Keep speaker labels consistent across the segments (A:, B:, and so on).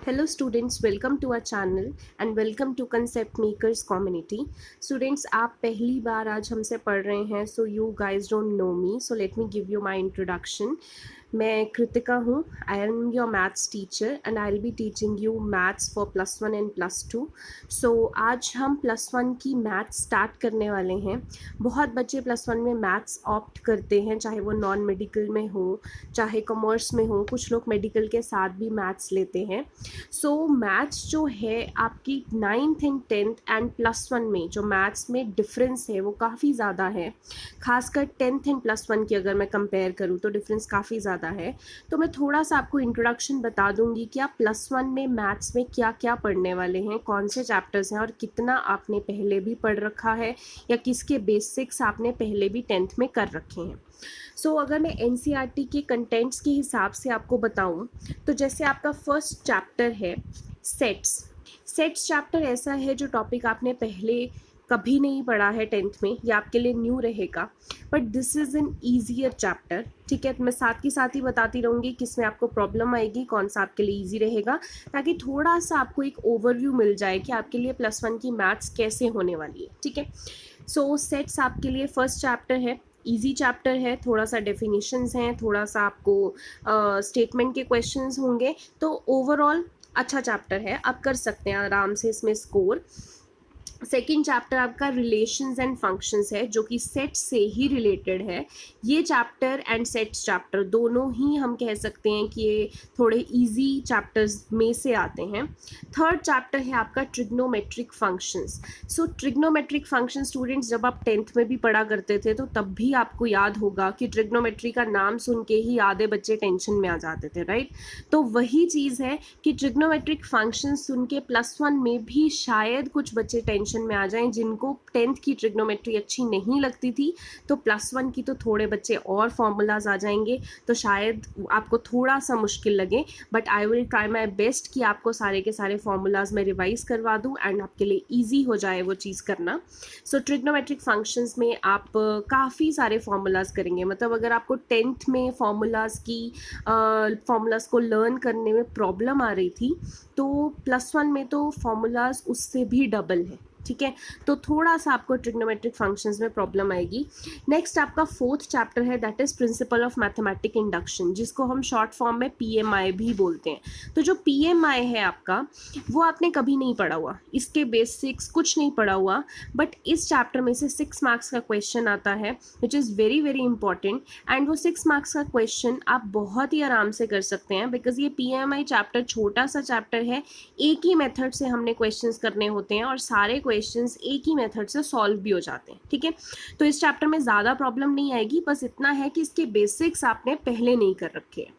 A: Hello students, welcome to our channel and welcome to Concept Makers Community. Students, आप पहली बार आज हमसे पढ़ रहे हैं, so you guys don't know me, so let me give you my introduction. मैं कृतिका हूँ. I am your maths teacher and I will be teaching you maths for +1 and +2. So आज हम +1 की मैथ्स स्टार्ट करने वाले हैं. बहुत बच्चे +1 में मैथ्स ऑप्ट करते हैं, चाहे वो नॉन मेडिकल में हो, चाहे कॉमर्स में हो, कुछ लोग मेडिकल के साथ भी मैथ्स लेते हैं. सो मैथ्स जो है आपकी 9th एंड 10th एंड +1 में जो मैथ्स में डिफरेंस है वो काफ़ी ज़्यादा है. खासकर 10th एंड +1 की अगर मैं कंपेयर करूँ तो डिफरेंस काफ़ी ज़्यादा है. तो मैं थोड़ा सा आपको इंट्रोडक्शन बता दूंगी कि आप +1 में मैथ्स में क्या क्या पढ़ने वाले हैं, कौन से चैप्टर्स हैं और कितना आपने पहले भी पढ़ रखा है या किसके बेसिक्स आपने पहले भी 10th में कर रखे हैं. सो अगर मैं NCERT के कंटेंट्स के हिसाब से आपको बताऊं तो जैसे आपका फर्स्ट चैप्टर है सेट्स चैप्टर ऐसा है जो टॉपिक आपने पहले कभी नहीं पढ़ा है 10th में, या आपके लिए न्यू रहेगा, but this is an easier chapter. ठीक है, तो मैं साथ ही बताती रहूँगी किसमें आपको प्रॉब्लम आएगी, कौन सा आपके लिए ईजी रहेगा, ताकि थोड़ा सा आपको एक ओवरव्यू मिल जाए कि आपके लिए +1 की मैथ्स कैसे होने वाली है. ठीक है, सो सेट्स आपके लिए फर्स्ट चैप्टर है. इजी चैप्टर है, थोड़ा सा डेफिनेशंस हैं, थोड़ा सा आपको स्टेटमेंट के क्वेश्चंस होंगे, तो ओवरऑल अच्छा चैप्टर है, आप कर सकते हैं आराम से इसमें स्कोर. सेकेंड चैप्टर आपका रिलेशंस एंड फंक्शंस है, जो कि सेट से ही रिलेटेड है. ये चैप्टर एंड सेट्स चैप्टर दोनों ही हम कह सकते हैं कि ये थोड़े इजी चैप्टर्स में से आते हैं. थर्ड चैप्टर है आपका ट्रिग्नोमेट्रिक फंक्शंस. सो ट्रिग्नोमेट्रिक फंक्शन स्टूडेंट्स जब आप 10th में भी पढ़ा करते थे तो तब भी आपको याद होगा कि ट्रिग्नोमेट्री का नाम सुन के ही आधे बच्चे टेंशन में आ जाते थे, राइट. तो वही चीज़ है कि ट्रिग्नोमेट्रिक फंक्शंस सुन के +1 में भी शायद कुछ बच्चे टेंशन में आ जाएं जिनको 10th की ट्रिग्नोमेट्री अच्छी नहीं लगती थी, तो +1 की तो थोड़े बच्चे और फॉर्मूलाज आ जाएंगे, तो शायद आपको थोड़ा सा मुश्किल लगे, but I will try my best कि आपको सारे के सारे फॉर्मूलाज मैं रिवाइज करवा दूं एंड आपके लिए ईजी हो जाए वो चीज़ करना. सो ट्रिग्नोमेट्रिक फंक्शंस में आप काफ़ी सारे फॉर्मूलाज करेंगे. मतलब अगर आपको 10th में फॉर्मूलाज को लर्न करने में प्रॉब्लम आ रही थी, तो +1 में तो फॉर्मूलाज उससे भी डबल है. ठीक है, तो थोड़ा सा आपको ट्रिग्नोमेट्रिक फंक्शंस में प्रॉब्लम आएगी. नेक्स्ट आपका फोर्थ चैप्टर है, that is principle of mathematic induction, जिसको हम शॉर्ट फॉर्म में PMI भी बोलते हैं. तो जो PMI है आपका, वो आपने कभी नहीं पढ़ा हुआ, इसके बेसिक्स कुछ नहीं पढ़ा हुआ, बट इस चैप्टर में से 6 मार्क्स का क्वेश्चन आता है, which is very very important. And वो 6 मार्क्स का क्वेश्चन आप बहुत ही आराम से कर सकते हैं, बिकॉज ये PMI चैप्टर छोटा सा चैप्टर है. एक ही मेथड से हमने क्वेश्चंस करने होते हैं और सारे क्वेश्चंस एक ही मेथड से सॉल्व भी हो जाते हैं. ठीक है, तो इस चैप्टर में ज़्यादा प्रॉब्लम नहीं आएगी, बस इतना है कि इसके बेसिक्स आपने पहले नहीं कर रखे हैं.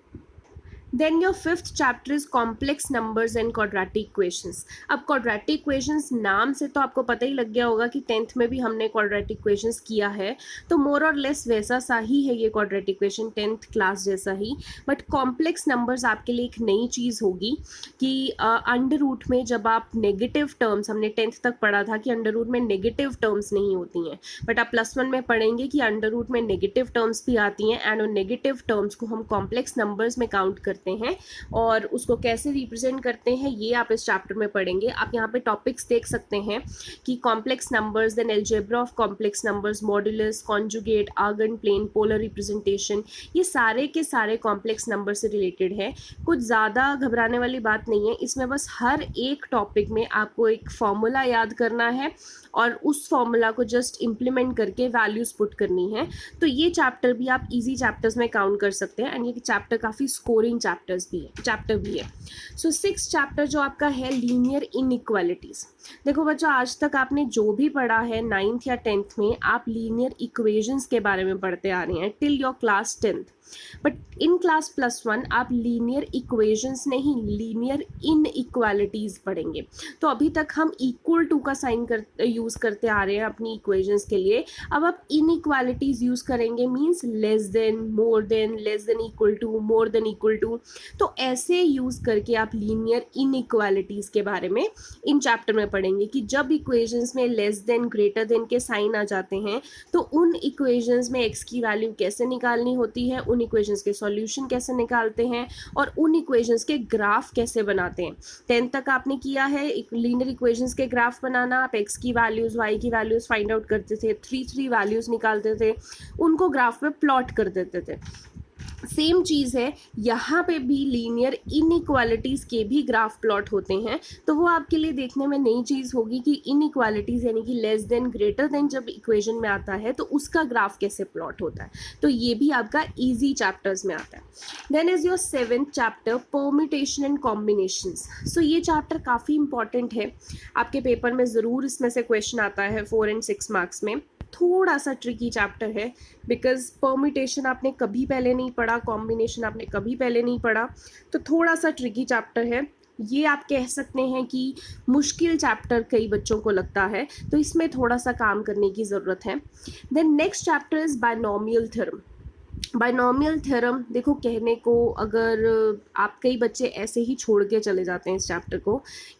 A: Then your fifth chapter is complex numbers and quadratic equations. अब क्वाड्रेटिक इक्वेशंस नाम से तो आपको पता ही लग गया होगा कि 10th में भी हमने क्वाड्रेटिक इक्वेशंस किया है, तो मोर और लेस वैसा सा ही है ये क्वाड्रेटिक इक्वेशन, 10th क्लास जैसा ही. बट कॉम्प्लेक्स नंबर्स आपके लिए एक नई चीज़ होगी कि अंडर रूट में जब आप नेगेटिव टर्म्स, हमने 10th तक पढ़ा था कि अंडर रूट में नेगेटिव टर्म्स नहीं होती हैं, बट आप +1 में पढ़ेंगे कि अंडर रूट में नेगेटिव टर्म्स भी आती हैं, एंड उन नेगेटिव टर्म्स को हम कॉम्प्लेक्स नंबर्स में काउंट करते हैं और उसको कैसे रिप्रेजेंट करते हैं ये आप इस चैप्टर में पढ़ेंगे. आप यहाँ पे टॉपिक्स देख सकते हैं कि complex numbers, then algebra of complex numbers, modulus, conjugate, Argand plane, polar representation, ये सारे के सारे कॉम्प्लेक्स नंबर से रिलेटेड है. कुछ ज़्यादा घबराने वाली बात नहीं है इसमें, बस हर एक टॉपिक में आपको एक फॉर्मूला याद करना है और उस फॉर्मूला को जस्ट इम्प्लीमेंट करके वैल्यूज़ पुट करनी है. तो ये चैप्टर भी आप इजी चैप्टर्स में काउंट कर सकते हैं, एंड ये चैप्टर काफ़ी स्कोरिंग चैप्टर भी है. सो 6th चैप्टर जो आपका है लीनियर इनइक्वालिटीज़. देखो बच्चों, आज तक आपने जो भी पढ़ा है 9th या 10th में, आप लीनियर इक्वेशंस के बारे में पढ़ते आ रहे हैं till your class 10th. But in class +1 आप लीनियर इक्वेशंस नहीं, लीनियर इनइक्वालिटीज़ पढ़ेंगे. तो अभी तक हम इक्वल टू का साइन यूज़ करते आ रहे हैं अपनी इक्वेशंस के लिए. अब आप इनइक्वालिटीज़ यूज़ करेंगे, means less than, more than, less than equal to, more than equal to. तो ऐसे यूज़ करके आप लीनियर इनइक्वालिटीज़ के बारे में इन चैप्टर में पढ़ेंगे कि जब इक्वेशंस में लेस देन ग्रेटर देन के साइन आ जाते हैं तो उन इक्वेशंस में एक्स की वैल्यू कैसे निकालनी होती है, उन इक्वेशंस के सॉल्यूशन कैसे निकालते हैं और उन इक्वेशंस के ग्राफ कैसे बनाते हैं। 10th तक आपने किया है लीनियर इक्वेशंस के ग्राफ बनाना, आप एक्स की वैल्यूज़ वाई की वैल्यूज़ फाइंड आउट करते थे, 3 वैल्यूज़ निकालते थे, उनको ग्राफ में प्लॉट कर देते थे। सेम चीज़ है यहाँ पे भी लीनियर इनइक्वालिटीज़ के भी ग्राफ प्लॉट होते हैं, तो वो आपके लिए देखने में नई चीज़ होगी कि इनइक्वालिटीज़ यानी कि लेस देन ग्रेटर देन जब इक्वेशन में आता है तो उसका ग्राफ कैसे प्लॉट होता है, तो ये भी आपका इजी चैप्टर्स में आता है। Then is your 7th chapter permutation and combinations. So ये चैप्टर काफ़ी इंपॉर्टेंट है, आपके पेपर में ज़रूर इसमें से क्वेश्चन आता है 4 और 6 मार्क्स में। थोड़ा सा ट्रिकी चैप्टर है बिकॉज परम्यूटेशन आपने कभी पहले नहीं पढ़ा, कॉम्बिनेशन आपने कभी पहले नहीं पढ़ा, तो थोड़ा सा ट्रिकी चैप्टर है। ये आप कह सकते हैं कि मुश्किल चैप्टर कई बच्चों को लगता है, तो इसमें थोड़ा सा काम करने की ज़रूरत है। Then next chapter is binomial theorem. Binomial theorem देखो, कहने को अगर आप कई बच्चे ऐसे ही छोड़ के चले जाते हैं इस चैप्टर को,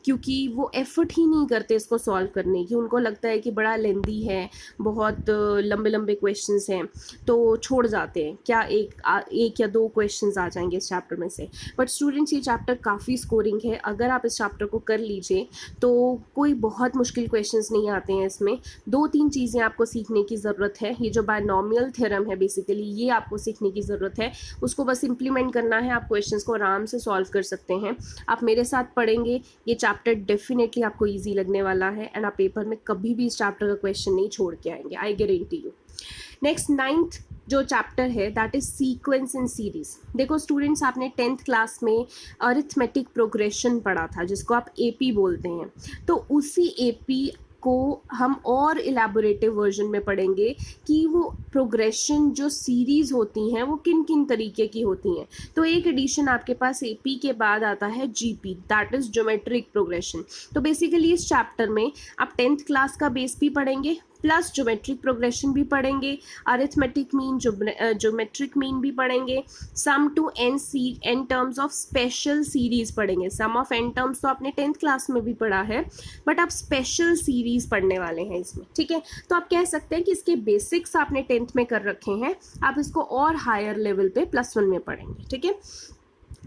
A: क्योंकि वो एफर्ट ही नहीं करते इसको सॉल्व करने की, उनको लगता है कि बड़ा लेंदी है, बहुत लंबे लंबे क्वेश्चंस हैं, तो छोड़ जाते हैं, क्या एक या दो क्वेश्चंस आ जाएंगे इस चैप्टर में से। बट स्टूडेंट्स, ये चैप्टर काफ़ी स्कोरिंग है, अगर आप इस चैप्टर को कर लीजिए तो कोई बहुत मुश्किल क्वेश्चंस नहीं आते हैं इसमें। 2-3 चीज़ें आपको सीखने की ज़रूरत है। ये जो बायनॉमियल थ्योरम है बेसिकली, ये आपको सीखने की ज़रूरत है, उसको बस इंप्लीमेंट करना है, आप क्वेश्चंस को आराम से सॉल्व कर सकते हैं। आप मेरे साथ पढ़ेंगे, ये चैप्टर डेफिनेटली आपको इजी लगने वाला है एंड आप पेपर में कभी भी इस चैप्टर का क्वेश्चन नहीं छोड़ के आएंगे, I guarantee you. Next 9th जो चैप्टर है that is sequence in series. देखो स्टूडेंट्स, आपने 10th क्लास में अरिथमेटिक प्रोग्रेशन पढ़ा था जिसको आप एपी बोलते हैं, तो उसी एपी को हम और इलेबोरेटिव वर्जन में पढ़ेंगे कि वो प्रोग्रेशन जो सीरीज़ होती हैं वो किन किन तरीके की होती हैं। तो एक एडिशन आपके पास एपी के बाद आता है GP, that is geometric progression. तो बेसिकली इस चैप्टर में आप 10th क्लास का बेस भी पढ़ेंगे प्लस ज्योमेट्रिक प्रोग्रेशन भी पढ़ेंगे, अरिथमेटिक मीन, ज्योमेट्रिक मीन भी पढ़ेंगे, sum to n terms of special series पढ़ेंगे। सम ऑफ एन टर्म्स तो आपने 10th क्लास में भी पढ़ा है, बट आप स्पेशल सीरीज़ पढ़ने वाले हैं इसमें, ठीक है। तो आप कह सकते हैं कि इसके बेसिक्स आपने 10th में कर रखे हैं, आप इसको और हायर लेवल पे +1 में पढ़ेंगे, ठीक है।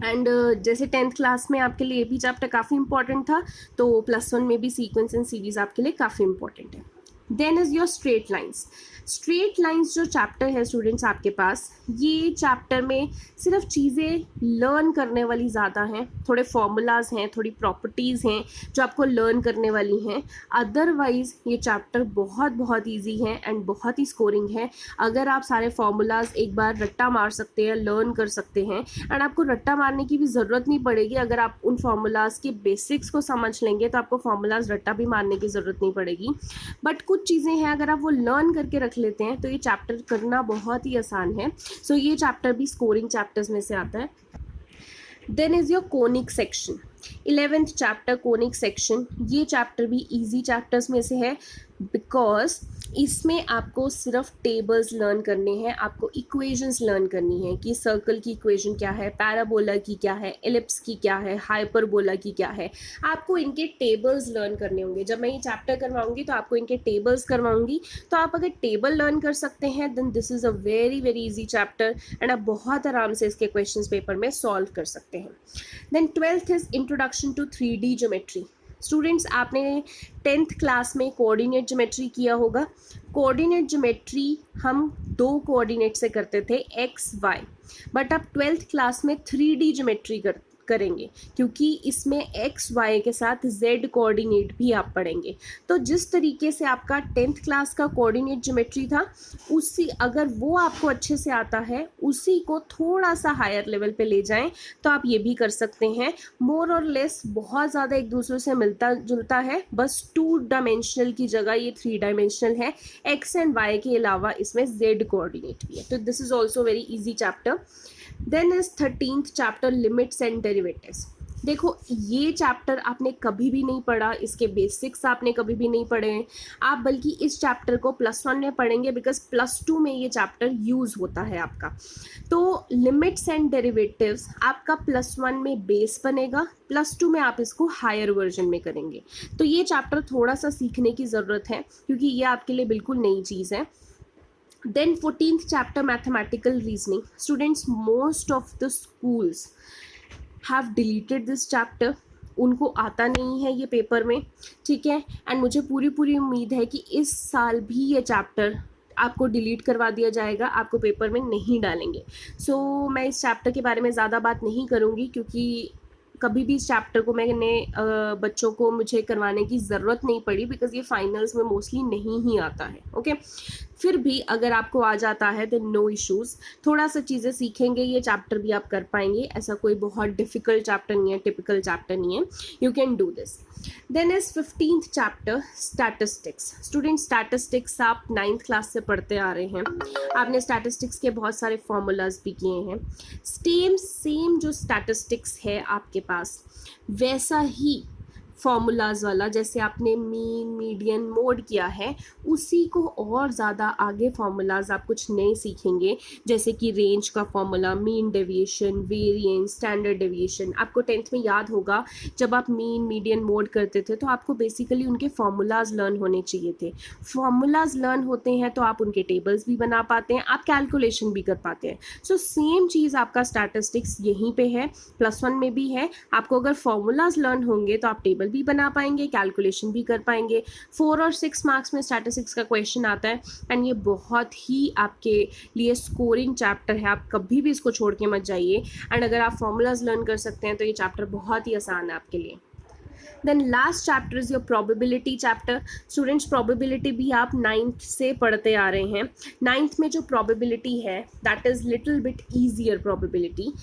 A: एंड जैसे 10th क्लास में आपके लिए भी चैप्टर काफ़ी इंपॉर्टेंट था, तो +1 में भी सीक्वेंस एंड सीरीज़ आपके लिए काफ़ी इंपॉर्टेंट है। Then is your straight lines. Straight lines जो चैप्टर है स्टूडेंट्स आपके पास, ये चैप्टर में सिर्फ चीज़ें लर्न करने वाली ज़्यादा हैं, थोड़े फॉर्मूलाज हैं, थोड़ी प्रॉपर्टीज़ हैं जो आपको लर्न करने वाली हैं। अदरवाइज़ ये चैप्टर बहुत बहुत इजी है एंड बहुत ही स्कोरिंग है। अगर आप सारे फॉर्मूलाज एक बार रट्टा मार सकते हैं, लर्न कर सकते हैं, एंड आपको रट्टा मारने की भी ज़रूरत नहीं पड़ेगी। अगर आप उन फॉर्मूलाज के बेसिक्स को समझ लेंगे तो आपको फॉर्मूलाज रट्टा भी मारने की ज़रूरत नहीं पड़ेगी। बट कुछ चीज़ें हैं, अगर आप वो लर्न करके रख लेते हैं तो ये चैप्टर करना बहुत ही आसान है। सो ये चैप्टर भी स्कोरिंग चैप्टर्स में से आता है। Then is your conic section, 11th chapter conic section. ये चैप्टर भी इजी चैप्टर्स में से है बिकॉज इसमें आपको सिर्फ टेबल्स लर्न करने हैं, आपको इक्वेशंस लर्न करनी है कि सर्कल की इक्वेशन क्या है, पैराबोला की क्या है, एलिप्स की क्या है, हाइपरबोला की क्या है, आपको इनके टेबल्स लर्न करने होंगे। जब मैं ये चैप्टर करवाऊंगी तो आपको इनके टेबल्स करवाऊंगी, तो आप अगर टेबल लर्न कर सकते हैं then this is a very very easy chapter and आप बहुत आराम से इसके क्वेश्चन पेपर में सॉल्व कर सकते हैं। Then 12th is introduction to 3D geometry. Students, आपने 10th क्लास में कोऑर्डिनेट ज्योमेट्री किया होगा। कोऑर्डिनेट ज्योमेट्री हम 2 कोऑर्डिनेट से करते थे, x, y, बट अब 12th क्लास में 3D ज्योमेट्री करेंगे क्योंकि इसमें x, y के साथ z कोऑर्डिनेट भी आप पढ़ेंगे। तो जिस तरीके से आपका 10th क्लास का कोऑर्डिनेट ज्योमेट्री था, उसी अगर वो आपको अच्छे से आता है, उसी को थोड़ा सा हायर लेवल पे ले जाएं तो आप ये भी कर सकते हैं। मोर और लेस बहुत ज़्यादा एक दूसरे से मिलता जुलता है, बस 2 डायमेंशनल की जगह ये 3 डायमेंशनल है। x एंड y के अलावा इसमें z कोऑर्डिनेट भी है, तो this is also very easy chapter. Then is 13th chapter limits and derivatives. देखो ये चैप्टर आपने कभी भी नहीं पढ़ा, इसके बेसिक्स आपने कभी भी नहीं पढ़े हैं आप, बल्कि इस चैप्टर को +1 में पढ़ेंगे बिकॉज +2 में ये चैप्टर यूज़ होता है आपका। तो लिमिट्स एंड डेरिवेटिव्स आपका +1 में बेस बनेगा, +2 में आप इसको हायर वर्जन में करेंगे। तो ये चैप्टर थोड़ा सा सीखने की ज़रूरत है क्योंकि ये आपके लिए बिल्कुल नई चीज़ है। Then 14th chapter mathematical reasoning. Students, most of the schools have deleted this chapter. उनको आता नहीं है ये पेपर में, ठीक है। एंड मुझे पूरी उम्मीद है कि इस साल भी ये चैप्टर आपको डिलीट करवा दिया जाएगा, आपको पेपर में नहीं डालेंगे। सो मैं इस चैप्टर के बारे में ज़्यादा बात नहीं करूँगी क्योंकि कभी भी इस चैप्टर को मैंने बच्चों को मुझे करवाने की ज़रूरत नहीं पड़ी बिकॉज ये फाइनल्स में मोस्टली नहीं ही आता है, ओके। फिर भी अगर आपको आ जाता है तो नो इश्यूज़, थोड़ा सा चीज़ें सीखेंगे, ये चैप्टर भी आप कर पाएंगे। ऐसा कोई बहुत डिफ़िकल्ट चैप्टर नहीं है, टिपिकल चैप्टर नहीं है, you can do this. Then is 15th chapter statistics. Student statistics आप 9th क्लास से पढ़ते आ रहे हैं, आपने स्टैटिस्टिक्स के बहुत सारे फॉर्मूलाज भी किए हैं। सेम जो स्टैटिस्टिक्स है आपके पास वैसा ही फॉर्मूलाज वाला जैसे आपने मीन मीडियन मोड किया है उसी को और ज़्यादा आगे फॉर्मूलाज आप कुछ नए सीखेंगे, जैसे कि रेंज का formula, mean deviation, variance, standard deviation. आपको 10th में याद होगा जब आप मीन मीडियन मोड करते थे तो आपको बेसिकली उनके फॉर्मूलाज लर्न होने चाहिए थे। फॉर्मूलाज लर्न होते हैं तो आप उनके टेबल्स भी बना पाते हैं, आप कैलकुलेशन भी कर पाते हैं। सो सेम चीज़ आपका स्टैटिस्टिक्स यहीं पे है, +1 में भी है। आपको अगर फॉर्मूलाज लर्न होंगे तो आप टेबल भी बना पाएंगे, कैलकुलेशन भी कर पाएंगे। 4 और 6 मार्क्स में स्टैटिस्टिक्स का क्वेश्चन आता है एंड ये बहुत ही आपके लिए स्कोरिंग चैप्टर है, आप कभी भी इसको छोड़ के मत जाइए। एंड अगर आप फॉर्मूलाज लर्न कर सकते हैं तो ये चैप्टर बहुत ही आसान है आपके लिए। Then last chapter is your probability chapter. Students probability भी आप 9th से पढ़ते आ रहे हैं। 9th में जो प्रोबेबिलिटी है that is little bit easier probability.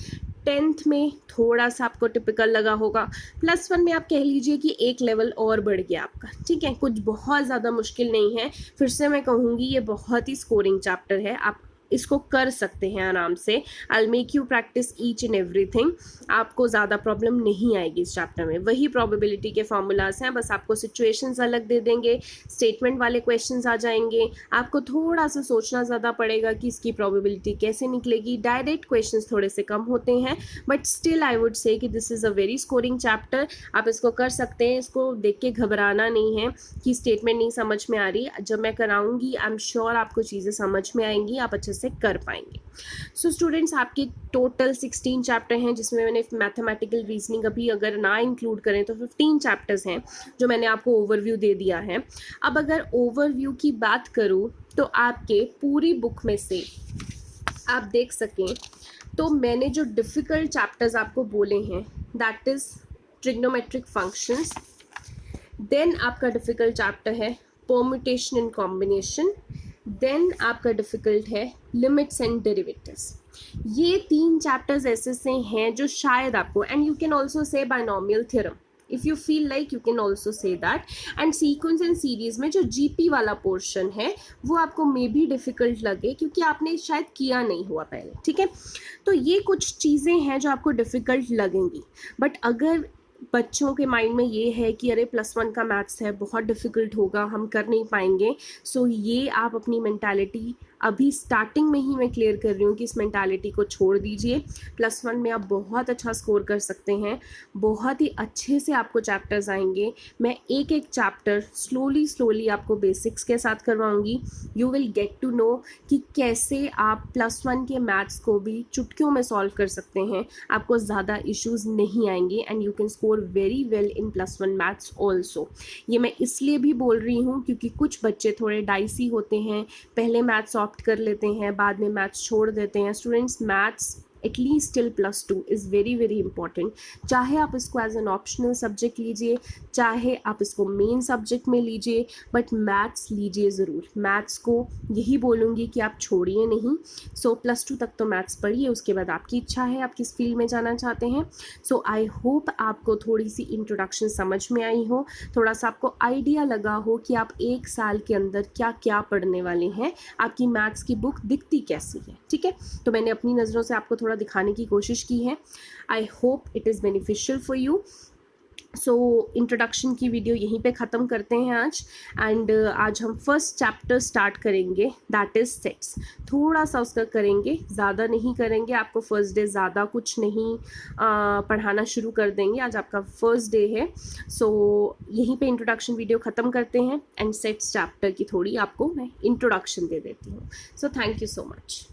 A: 10th में थोड़ा सा आपको टिपिकल लगा होगा, +1 में आप कह लीजिए कि एक लेवल और बढ़ गया आपका, ठीक है। कुछ बहुत ज़्यादा मुश्किल नहीं है, फिर से मैं कहूँगी ये बहुत ही स्कोरिंग चैप्टर है, आप इसको कर सकते हैं आराम से। I make you practice each and everything, आपको ज़्यादा प्रॉब्लम नहीं आएगी इस चैप्टर में। वही प्रोबेबिलिटी के फॉर्मूलाज हैं, बस आपको सिचुएशंस अलग दे देंगे, स्टेटमेंट वाले क्वेश्चंस आ जाएंगे, आपको थोड़ा सा सोचना ज़्यादा पड़ेगा कि इसकी प्रोबेबिलिटी कैसे निकलेगी। डायरेक्ट क्वेश्चंस थोड़े से कम होते हैं but still I would say कि this is a very scoring chapter, आप इसको कर सकते हैं। इसको देख के घबराना नहीं है कि स्टेटमेंट नहीं समझ में आ रही, जब मैं कराऊंगी आई एम श्योर आपको चीज़ें समझ में आएंगी, आप अच्छे से कर पाएंगे। सो स्टूडेंट्स आपके टोटल 16 चैप्टर हैं जिसमें मैंने मैथमेटिकल रीजनिंग अभी अगर ना इंक्लूड करें तो 15 चैप्टर्स हैं जो मैंने आपको ओवरव्यू दे दिया है। अब अगर ओवरव्यू की बात करूं तो आपके पूरी बुक में से आप देख सकें तो मैंने जो डिफ़िकल्ट चैप्टर्स आपको बोले हैं that is trigonometric functions, then आपका डिफ़िकल्ट चैप्टर है परम्यूटेशन एंड कॉम्बिनेशन, देन आपका डिफ़िकल्ट है लिमिट्स एंड डेरिवेटिव्स। ये 3 चैप्टर्स ऐसे से हैं जो शायद आपको, and you can also say binomial theorem if you feel like you can also say that. And sequence and series में जो जीपी वाला पोर्शन है वो आपको मे बी डिफ़िकल्ट लगे क्योंकि आपने शायद किया नहीं हुआ पहले, ठीक है। तो ये कुछ चीज़ें हैं जो आपको डिफ़िकल्ट लगेंगी, बट अगर बच्चों के माइंड में ये है कि अरे +1 का मैथ्स है, बहुत डिफ़िकल्ट होगा, हम कर नहीं पाएंगे, सो ये आप अपनी मेंटालिटी अभी स्टार्टिंग में ही मैं क्लियर कर रही हूँ कि इस मेंटालिटी को छोड़ दीजिए। +1 में आप बहुत अच्छा स्कोर कर सकते हैं, बहुत ही अच्छे से आपको चैप्टर्स आएंगे। मैं एक एक चैप्टर स्लोली आपको बेसिक्स के साथ करवाऊँगी। You will get to know कि कैसे आप +1 के मैथ्स को भी चुटकियों में सॉल्व कर सकते हैं, आपको ज़्यादा इश्यूज़ नहीं आएंगे and you can score very well in +1 maths also. ये मैं इसलिए भी बोल रही हूँ क्योंकि कुछ बच्चे थोड़े डाइसी होते हैं, पहले मैथ्स ऑप्ट कर लेते हैं, बाद में मैथ्स छोड़ देते हैं। Students maths at least till +2 is very very important. चाहे आप इसको एज एन ऑप्शनल सब्जेक्ट लीजिए, चाहे आप इसको मेन सब्जेक्ट में लीजिए, बट मैथ्स लीजिए ज़रूर। मैथ्स को यही बोलूँगी कि आप छोड़िए नहीं। सो +2 तक तो मैथ्स पढ़िए, उसके बाद आपकी इच्छा है आप किस फील्ड में जाना चाहते हैं। सो आई होप आपको थोड़ी सी इंट्रोडक्शन समझ में आई हो, थोड़ा सा आपको आइडिया लगा हो कि आप एक साल के अंदर क्या क्या पढ़ने वाले हैं, आपकी मैथ्स की बुक दिखती कैसी है, ठीक है। तो मैंने अपनी नज़रों से आपको थोड़ा थोड़ा दिखाने की कोशिश की है। I hope it is beneficial for you. So introduction की वीडियो यहीं पे ख़त्म करते हैं आज। एंड आज हम फर्स्ट चैप्टर स्टार्ट करेंगे, दैट इज़ सेट्स। थोड़ा सा उसका करेंगे, ज़्यादा नहीं करेंगे। आपको फर्स्ट डे ज़्यादा कुछ नहीं पढ़ाना शुरू कर देंगे, आज आपका फर्स्ट डे है। सो यहीं पे इंट्रोडक्शन वीडियो ख़त्म करते हैं एंड सेट्स चैप्टर की थोड़ी आपको मैं इंट्रोडक्शन दे देती हूँ। So thank you so much.